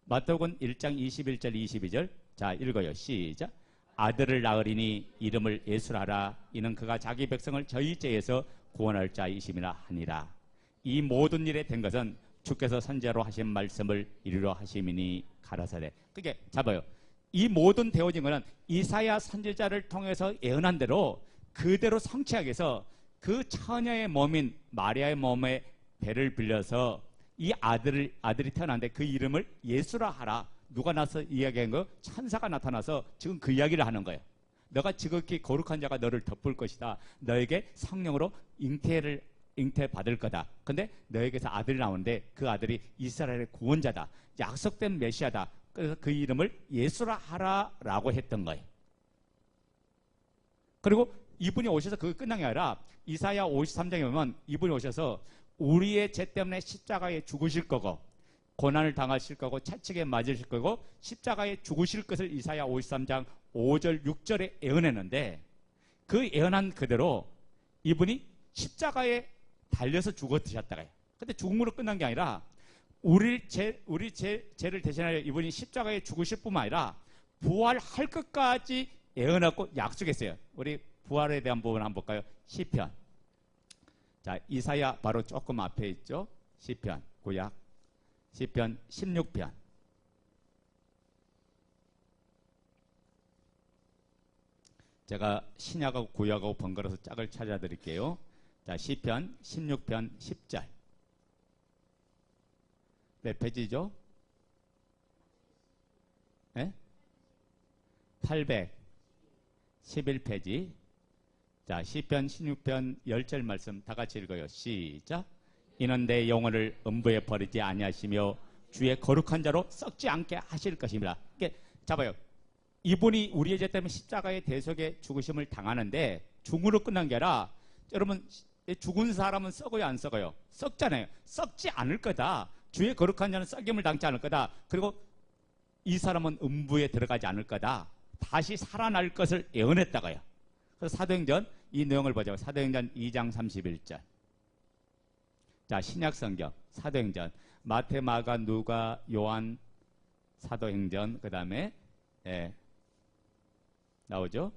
마태복음 1장 21절 22절. 자, 읽어요. 시작. 아들을 낳으리니 이름을 예수라 하라. 이는 그가 자기 백성을 저희 죄에서 구원할 자이심이라 하니라. 이 모든 일에 된 것은 주께서 선지자로 하신 말씀을 이루려 하심이니 가라사대. 그게 잡아요. 이 모든 되어진 것은 이사야 선지자를 통해서 예언한 대로 그대로 성취하기 위해서 그 처녀의 몸인 마리아의 몸에 배를 빌려서 이 아들이 태어났는데 그 이름을 예수라 하라. 누가 나서 이야기한 거예요? 천사가 나타나서 지금 그 이야기를 하는 거예요. 너가 지극히 거룩한 자가 너를 덮을 것이다. 너에게 성령으로 잉태 받을 거다. 근데 너에게서 아들이 나오는데 그 아들이 이스라엘의 구원자다. 약속된 메시아다. 그래서 그 이름을 예수라 하라라고 했던 거예요. 그리고 이분이 오셔서 그게 끝난 게 아니라 이사야 53장에 보면 이분이 오셔서 우리의 죄 때문에 십자가에 죽으실 거고 고난을 당하실 거고 채찍에 맞으실 거고 십자가에 죽으실 것을 이사야 53장 5절 6절에 예언했는데 그 예언한 그대로 이분이 십자가에 달려서 죽어드셨다가 근데 죽음으로 끝난 게 아니라 우리 죄를 대신하여 이분이 십자가에 죽으실 뿐만 아니라 부활할 것까지 예언하고 약속했어요. 우리 부활에 대한 부분 한번 볼까요? 시편. 자, 이사야 바로 조금 앞에 있죠. 시편, 구약. 시편 16편. 제가 신약하고 구약하고 번갈아서 짝을 찾아드릴게요. 자, 시편 16편 10절. 몇 페이지죠? 네? 811페이지. 자, 시편 16편 10절 말씀 다 같이 읽어요. 시작. 이는 내 영혼을 음부에 버리지 아니하시며 주의 거룩한 자로 썩지 않게 하실 것입니다. 이게 잡아요. 이분이 우리의 죄 때문에 십자가의 대속의 죽으심을 당하는데 죽음으로 끝난 게 아니라, 여러분, 죽은 사람은 썩어요, 안 썩어요? 썩잖아요. 썩지 않을 거다. 주의 거룩한 자는 썩임을 당치 않을 거다. 그리고 이 사람은 음부에 들어가지 않을 거다. 다시 살아날 것을 예언했다고요. 그래서 사도행전 이 내용을 보자고. 사도행전 2장 31절. 자, 신약성경 사도행전 마태, 마가, 누가, 요한, 사도행전, 그 다음에 나오죠.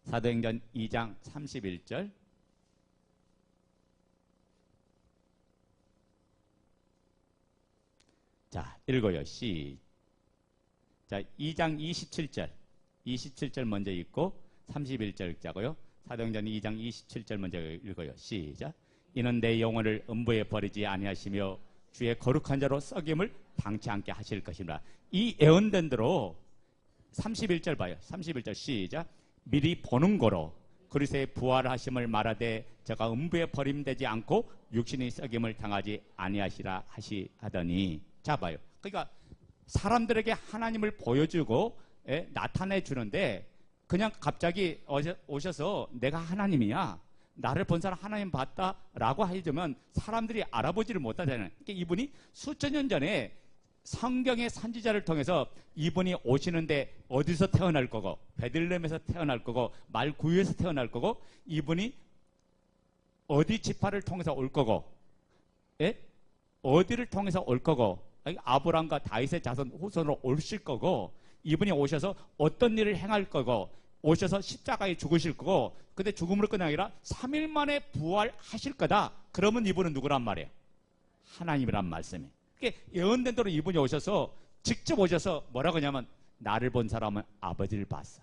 사도행전 2장 31절. 자, 읽어요. 자, 2장 27절. 27절 먼저 읽고 31절 읽자고요. 사도행전 2장 27절 먼저 읽어요. 시작. 이는 내 영혼을 음부에 버리지 아니하시며 주의 거룩한 자로 썩임을 당치 않게 하실 것입니다. 이 예언된 대로 31절 봐요. 31절 시작. 미리 보는 거로 그리스도의 부활하심을 말하되 저가 음부에 버림되지 않고 육신의 썩임을 당하지 아니하시라 하더니. 자, 봐요. 그러니까 사람들에게 하나님을 보여주고 나타내 주는데, 그냥 갑자기 오셔서 내가 하나님이야, 나를 본 사람 하나님 봤다라고 해주면 사람들이 알아보지를 못하잖아요. 그러니까 이분이 수천 년 전에 성경의 선지자를 통해서 이분이 오시는데 어디서 태어날 거고, 베들레헴에서 태어날 거고, 말구유에서 태어날 거고, 이분이 어디 지파를 통해서 올 거고, 어디를 통해서 올 거고, 아브람과 다윗의 자손 후손으로 오실 거고, 이분이 오셔서 어떤 일을 행할 거고, 오셔서 십자가에 죽으실 거고, 근데 죽음으로 끝나는 게 아니라 3일 만에 부활하실 거다. 그러면 이분은 누구란 말이에요? 하나님이란 말씀이에요. 그러니까 예언된 대로 이분이 오셔서 직접 오셔서 뭐라고 하냐면, 나를 본 사람은 아버지를 봤어.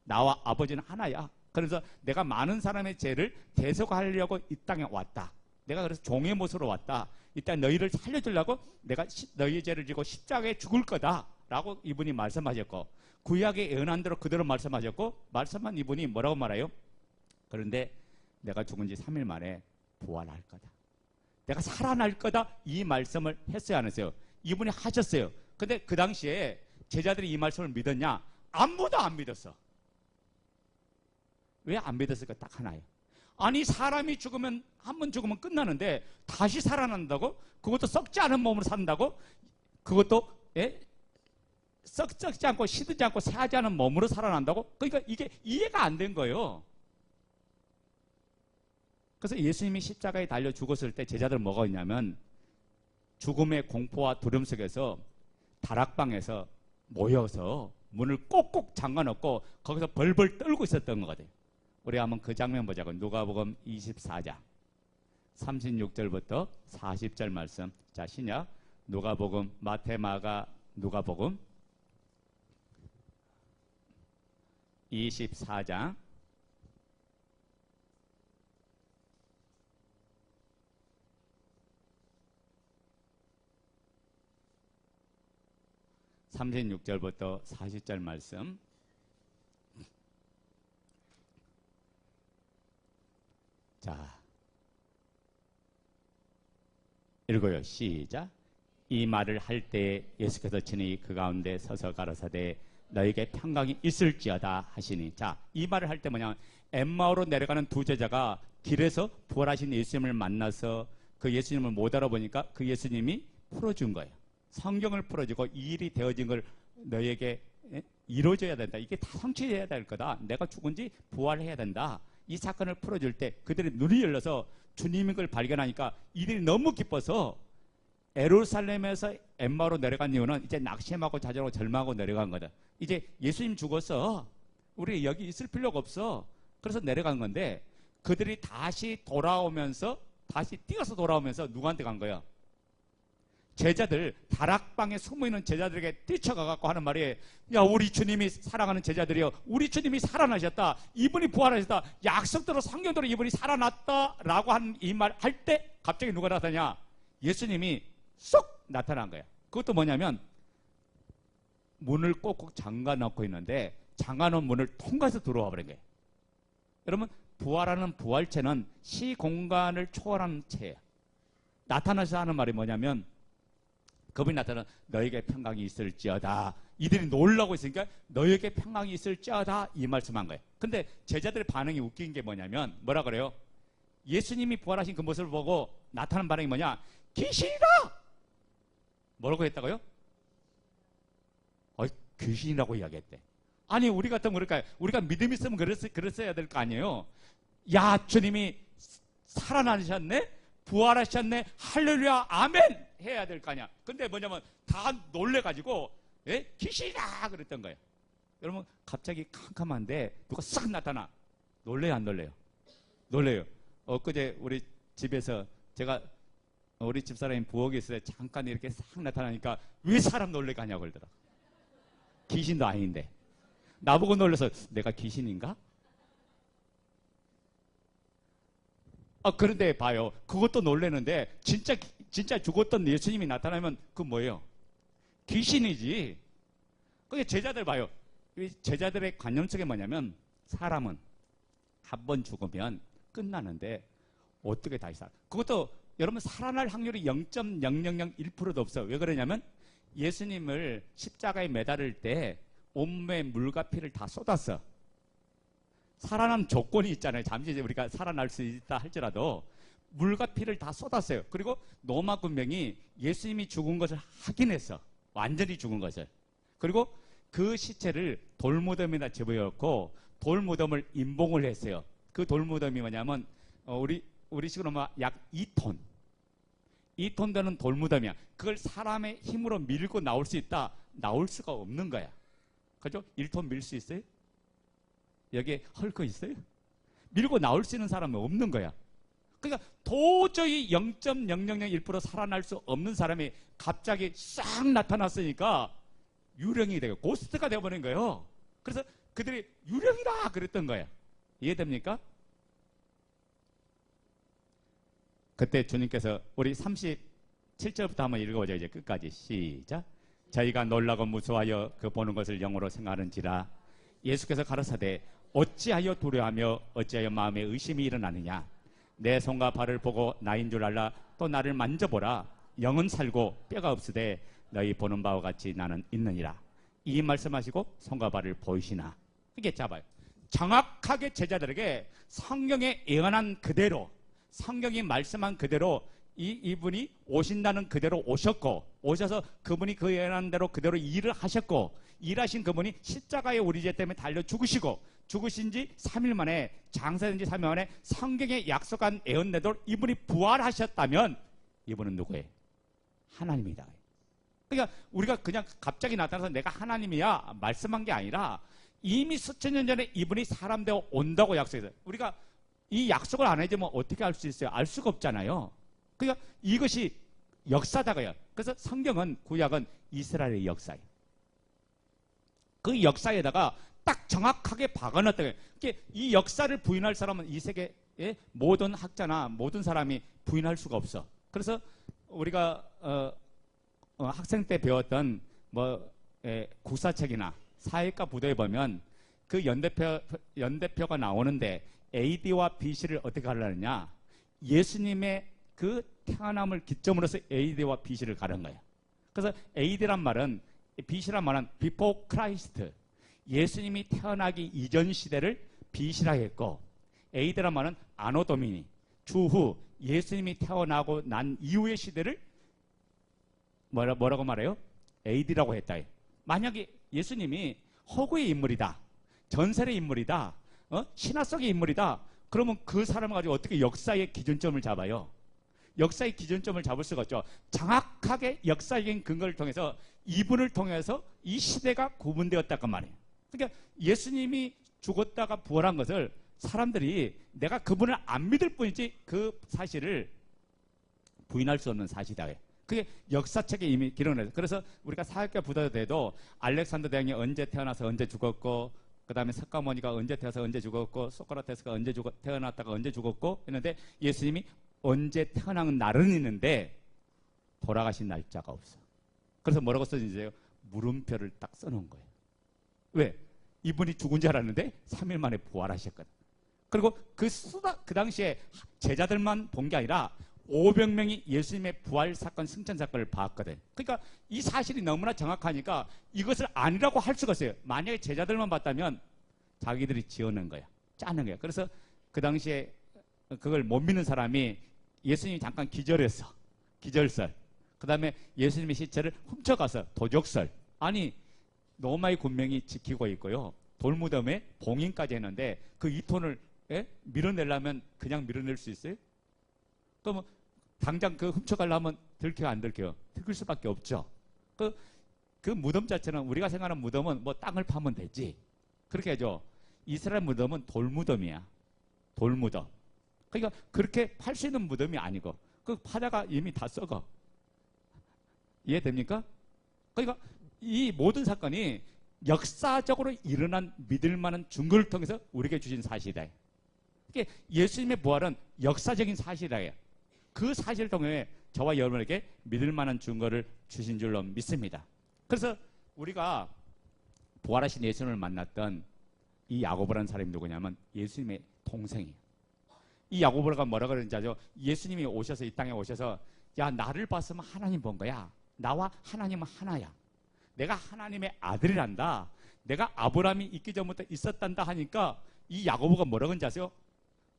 나와 아버지는 하나야. 그래서 내가 많은 사람의 죄를 대속하려고 이 땅에 왔다. 내가 그래서 종의 모습으로 왔다. 이따 너희를 살려주려고 내가 너희의 죄를 지고 십자가에 죽을 거다 라고 이분이 말씀하셨고, 구약의 예언한 대로 그대로 말씀하셨고, 말씀한 이분이 뭐라고 말해요? 그런데 내가 죽은 지 3일 만에 부활할 거다, 내가 살아날 거다, 이 말씀을 했어요, 안 했어요? 이분이 하셨어요. 근데 그 당시에 제자들이 이 말씀을 믿었냐? 아무도 안 믿었어. 왜 안 믿었을까? 딱 하나예요. 아니, 사람이 죽으면, 한 번 죽으면 끝나는데 다시 살아난다고? 그것도 썩지 않은 몸으로 산다고? 그것도 썩지 않고 시들지 않고 새하지 않은 몸으로 살아난다고? 그러니까 이게 이해가 안 된 거예요. 그래서 예수님이 십자가에 달려 죽었을 때 제자들은 뭐가 있냐면, 죽음의 공포와 두려움 속에서 다락방에서 모여서 문을 꼭꼭 잠가놓고 거기서 벌벌 떨고 있었던 거거든요. 우리 한번 그 장면 보자고. 누가복음 24장 36절부터 40절 말씀. 자, 신약 누가복음, 마태, 마가, 누가복음 24장 36절부터 40절 말씀. 자, 읽어요. 시작. 이 말을 할 때 예수께서 친히 그 가운데 서서 가라사대 너에게 평강이 있을지어다 하시니. 자, 이 말을 할 때 뭐냐, 엠마오로 내려가는 두 제자가 길에서 부활하신 예수님을 만나서 그 예수님을 못 알아보니까 그 예수님이 풀어준 거예요. 성경을 풀어주고 이 일이 되어진 걸 너에게 이루어져야 된다. 이게 다 성취해야 될 거다. 내가 죽은 지 부활해야 된다. 이 사건을 풀어줄 때 그들의 눈이 열려서 주님인 걸 발견하니까 이들이 너무 기뻐서 예루살렘에서 엠마오로 내려간 이유는 이제 낙심하고 좌절하고 절망하고 내려간 거다. 이제 예수님 죽었어, 우리 여기 있을 필요가 없어, 그래서 내려간 건데, 그들이 다시 돌아오면서, 다시 뛰어서 돌아오면서 누구한테 간 거야? 제자들, 다락방에 숨어있는 제자들에게 뛰쳐가갖고 하는 말이, 야, 우리 주님이 사랑하는 제자들이요, 우리 주님이 살아나셨다, 이분이 부활하셨다, 약속대로 성경대로 이분이 살아났다 라고 한 이 말 할 때 갑자기 누가 나타나냐? 예수님이 쏙 나타난 거야. 그것도 뭐냐면 문을 꼭꼭 잠가 놓고 있는데 잠가놓은 문을 통과해서 들어와 버린 거예요. 여러분, 부활하는 부활체는 시공간을 초월하는 체예요. 나타나서 하는 말이 뭐냐면, 그분이 나타나 너에게 평강이 있을지어다. 이들이 놀라고 있으니까 너에게 평강이 있을지어다 이 말씀한 거예요. 근데 제자들의 반응이 웃긴 게 뭐냐면 뭐라 그래요? 예수님이 부활하신 그 모습을 보고 나타난 반응이 뭐냐? 귀신이다! 뭐라고 했다고요? 귀신이라고 이야기했대. 아니, 우리 같으면 그럴까요? 우리가 믿음 있으면 그랬어야 될 거 아니에요? 야, 주님이 살아나셨네? 부활하셨네? 할렐루야, 아멘! 해야 될 거 아니야. 근데 뭐냐면 다 놀래가지고, 예? 귀신이다! 그랬던 거예요. 여러분, 갑자기 캄캄한데 누가 싹 나타나. 놀래요, 안 놀래요? 놀래요. 엊그제 우리 집에서 제가 우리 집사람이 부엌에 있을 때 잠깐 이렇게 싹 나타나니까 왜 사람 놀래게 하냐고 그러더라. 귀신도 아닌데. 나보고 놀라서 내가 귀신인가? 그런데 봐요. 그것도 놀래는데 진짜 죽었던 예수님이 나타나면 그 뭐예요? 귀신이지. 그게 제자들 봐요. 제자들의 관념 속에 뭐냐면 사람은 한 번 죽으면 끝나는데 어떻게 다시 살아? 그것도 여러분 살아날 확률이 0.0001%도 없어요. 왜 그러냐면 예수님을 십자가에 매달을 때 온몸에 물과 피를 다 쏟았어. 살아남 조건이 있잖아요. 잠시 우리가 살아날 수 있다 할지라도 물과 피를 다 쏟았어요. 그리고 로마 군병이 예수님이 죽은 것을 확인했어. 완전히 죽은 것을. 그리고 그 시체를 돌무덤에다 집어넣고 돌무덤을 임봉을 했어요. 그 돌무덤이 뭐냐면 우리 식으로 약 2톤. 2톤 되는 돌무덤이야. 그걸 사람의 힘으로 밀고 나올 수 있다? 나올 수가 없는 거야. 그죠? 1톤 밀 수 있어요? 여기에 헐크 있어요? 밀고 나올 수 있는 사람은 없는 거야. 그러니까 도저히 0.0001% 살아날 수 없는 사람이 갑자기 싹 나타났으니까 유령이 되고 고스트가 되어버린 거예요. 그래서 그들이 유령이다 그랬던 거예요. 이해됩니까? 그때 주님께서 우리 37절부터 한번 읽어보자. 이제 끝까지 시작. 저희가 놀라고 무서워하여 그 보는 것을 영으로 생각하는지라. 예수께서 가라사대 어찌하여 두려워하며 어찌하여 마음에 의심이 일어나느냐. 내 손과 발을 보고 나인 줄 알라. 또 나를 만져보라. 영은 살고 뼈가 없으되 너희 보는 바와 같이 나는 있느니라. 이 말씀하시고 손과 발을 보이시나. 이게 잡아요. 정확하게 제자들에게 성경에 예언한 그대로, 성경이 말씀한 그대로 이분이 오신다는 그대로 오셨고, 오셔서 그분이 그 예언한 대로 그대로 일을 하셨고, 일하신 그분이 십자가에 우리 죄 때문에 달려 죽으시고, 죽으신 지 3일 만에, 장사된 지 3일 만에 성경에 약속한 예언대로 이분이 부활하셨다면 이분은 누구예요? 하나님이다. 그러니까 우리가 그냥 갑자기 나타나서 내가 하나님이야 말씀한 게 아니라 이미 수천 년 전에 이분이 사람 되어 온다고 약속했어요. 우리가 이 약속을 안 해주면 어떻게 알 수 있어요? 알 수가 없잖아요. 그러니까 이것이 역사다고요. 그래서 성경은, 구약은 이스라엘의 역사예요. 그 역사에다가 딱 정확하게 박아놨다고요. 이 역사를 부인할 사람은 이 세계의 모든 학자나 모든 사람이 부인할 수가 없어. 그래서 우리가 학생 때 배웠던 국사책이나 사회과 부도에 보면 그 연대표가 나오는데 AD와 BC를 어떻게 가르느냐. 예수님의 그 태어남을 기점으로서 AD와 BC를 가른 거예요. 그래서 AD란 말은, BC란 말은 Before Christ, 예수님이 태어나기 이전 시대를 BC라 했고, AD란 말은 아노 도미니, 주후, 예수님이 태어나고 난 이후의 시대를 뭐라고 말해요? AD라고 했다. 만약에 예수님이 허구의 인물이다, 전설의 인물이다, 신화 속의 인물이다, 그러면 그 사람을 가지고 어떻게 역사의 기준점을 잡아요? 역사의 기준점을 잡을 수가 없죠. 정확하게 역사적인 근거를 통해서 이분을 통해서 이 시대가 구분되었다고 말이에요. 그러니까 예수님이 죽었다가 부활한 것을 사람들이 내가 그분을 안 믿을 뿐이지 그 사실을 부인할 수 없는 사실이다. 그게 역사책에 이미 기록을. 그래서 우리가 사회과 부도 돼도 알렉산더 대왕이 언제 태어나서 언제 죽었고, 그 다음에 석가모니가 언제 태어나서 언제 죽었고, 소크라테스가 언제 태어났다가 언제 죽었고 했는데 예수님이 언제 태어난 날은 있는데 돌아가신 날짜가 없어. 그래서 뭐라고 써진지요? 물음표를 딱 써놓은 거예요. 왜? 이분이 죽은 줄 알았는데 3일 만에 부활하셨거든. 그리고 그 당시에 제자들만 본 게 아니라 500명이 예수님의 부활 사건, 승천 사건을 봤거든. 그러니까 이 사실이 너무나 정확하니까 이것을 아니라고 할 수가 없어요. 만약에 제자들만 봤다면 자기들이 지어낸 거야. 짜는 거야. 그래서 그 당시에 그걸 못 믿는 사람이 예수님이 잠깐 기절했어. 기절설. 그 다음에 예수님의 시체를 훔쳐가서 도적설. 아니, 로마의 군명이 지키고 있고요. 돌무덤에 봉인까지 했는데 그 2톤을 밀어내려면 그냥 밀어낼 수 있어요? 그러면 당장 그 훔쳐가려면 들켜요, 안 들켜요? 들킬 수밖에 없죠. 그 무덤 자체는 우리가 생각하는 무덤은 뭐 땅을 파면 되지. 그렇게 하죠. 이스라엘 무덤은 돌무덤이야. 돌무덤. 그러니까 그렇게 팔 수 있는 무덤이 아니고 그 파다가 이미 다 썩어. 이해됩니까? 그러니까 이 모든 사건이 역사적으로 일어난 믿을 만한 증거를 통해서 우리에게 주신 사실이다. 그러니까 예수님의 부활은 역사적인 사실이에요. 그 사실을 통해 저와 여러분에게 믿을 만한 증거를 주신 줄로 믿습니다. 그래서 우리가 부활하신 예수님을 만났던 이 야고보라는 사람이 누구냐면 예수님의 동생이에요. 이 야고보가 뭐라 그러는지 아죠? 예수님이 오셔서 이 땅에 오셔서 야, 나를 봤으면 하나님 본 거야. 나와 하나님은 하나야. 내가 하나님의 아들이란다. 내가 아브라함이 있기 전부터 있었단다 하니까 이 야고보가 뭐라 그런지 아세요?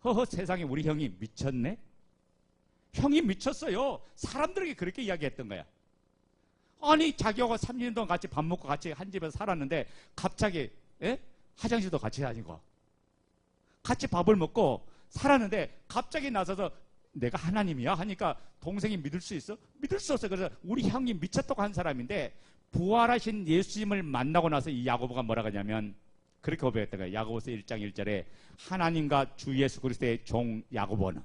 허허, 세상에 우리 형이 미쳤네? 형이 미쳤어요. 사람들에게 그렇게 이야기했던 거야. 아니, 자기하고 3년 동안 같이 밥 먹고 같이 한 집에서 살았는데 갑자기 화장실도 같이 다니고 같이 밥을 먹고 살았는데 갑자기 나서서 내가 하나님이야 하니까 동생이 믿을 수 있어? 믿을 수 없어. 그래서 우리 형이 미쳤다고 한 사람인데 부활하신 예수님을 만나고 나서 이 야고보가 뭐라고 하냐면 그렇게 고백했던 거예요. 야고보서 1장 1절에 하나님과 주 예수 그리스도의 종 야고보는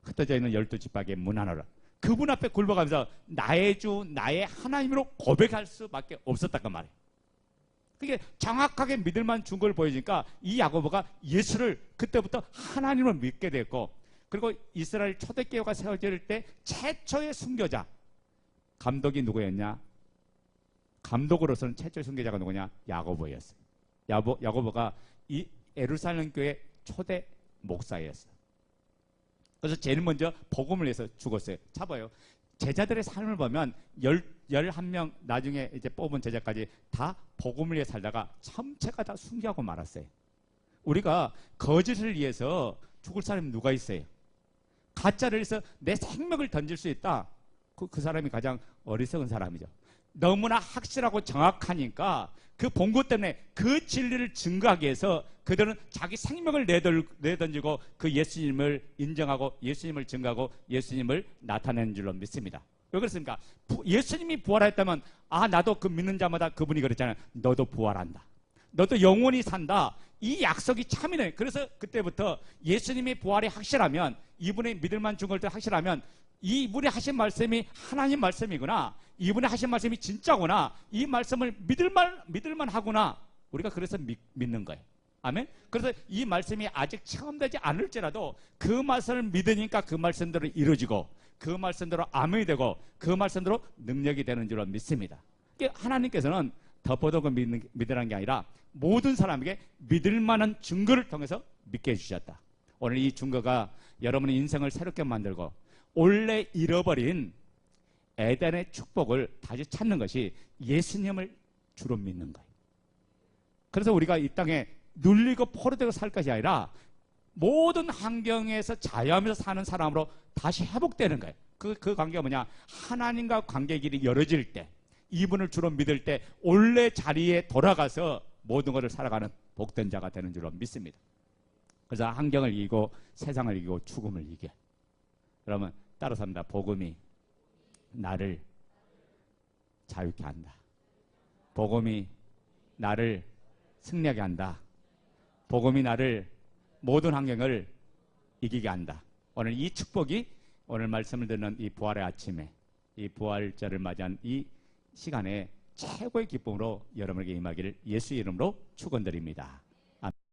흩어져 있는 12지파의 문하노라. 그분 앞에 굴복하면서 나의 주 나의 하나님으로 고백할 수밖에 없었단 말이에요. 그게 정확하게 믿을만 증거를 보여주니까 이 야고보가 예수를 그때부터 하나님을 믿게 됐고, 그리고 이스라엘 초대교회가 세워질 때 최초의 순교자 감독이 누구였냐? 감독으로서는 최초의 순교자가 누구냐? 야고보였어요. 야고보가 이 예루살렘 교회 초대 목사였어요. 그래서 제일 먼저 복음을 위해서 죽었어요. 잡아요. 제자들의 삶을 보면 11명 나중에 이제 뽑은 제자까지 다 복음을 위해 살다가 전체가 다 순교하고 말았어요. 우리가 거짓을 위해서 죽을 사람이 누가 있어요? 가짜를 위해서 내 생명을 던질 수 있다. 그 사람이 가장 어리석은 사람이죠. 너무나 확실하고 정확하니까 그 본고 때문에 그 진리를 증거하기 위해서 그들은 자기 생명을 내던지고 그 예수님을 인정하고 예수님을 증거하고 예수님을 나타내는 줄로 믿습니다. 왜 그렇습니까? 예수님이 부활했다면 나도 그 믿는 자마다 그분이 그랬잖아요. 너도 부활한다. 너도 영원히 산다. 이 약속이 참이네. 그래서 그때부터 예수님의 부활이 확실하면, 이분의 믿을만 증거를 확실하면 이분이 하신 말씀이 하나님 말씀이구나, 이분이 하신 말씀이 진짜구나, 이 말씀을 믿을만 하구나, 우리가 그래서 믿는 거예요. 아멘. 그래서 이 말씀이 아직 체험되지 않을지라도 그 말씀을 믿으니까 그 말씀대로 이루어지고 그 말씀대로 아멘이 되고 그 말씀대로 능력이 되는 줄로 믿습니다. 하나님께서는 덮어두고 믿으라는 게 아니라 모든 사람에게 믿을 만한 증거를 통해서 믿게 해주셨다. 오늘 이 증거가 여러분의 인생을 새롭게 만들고 원래 잃어버린 에덴의 축복을 다시 찾는 것이 예수님을 주로 믿는 거예요. 그래서 우리가 이 땅에 눌리고 포로되고 살 것이 아니라 모든 환경에서 자유하면서 사는 사람으로 다시 회복되는 거예요. 그 관계가 뭐냐? 하나님과 관계의 길이 열어질 때, 이분을 주로 믿을 때 원래 자리에 돌아가서 모든 것을 살아가는 복된 자가 되는 줄로 믿습니다. 그래서 환경을 이기고 세상을 이기고 죽음을 이겨. 여러분 따라서 합니다. 복음이 나를 자유케 한다. 복음이 나를 승리하게 한다. 복음이 나를 모든 환경을 이기게 한다. 오늘 이 축복이 오늘 말씀을 듣는 이 부활의 아침에, 이 부활절을 맞이한 이 시간에 최고의 기쁨으로 여러분에게 임하기를 예수 이름으로 축원드립니다.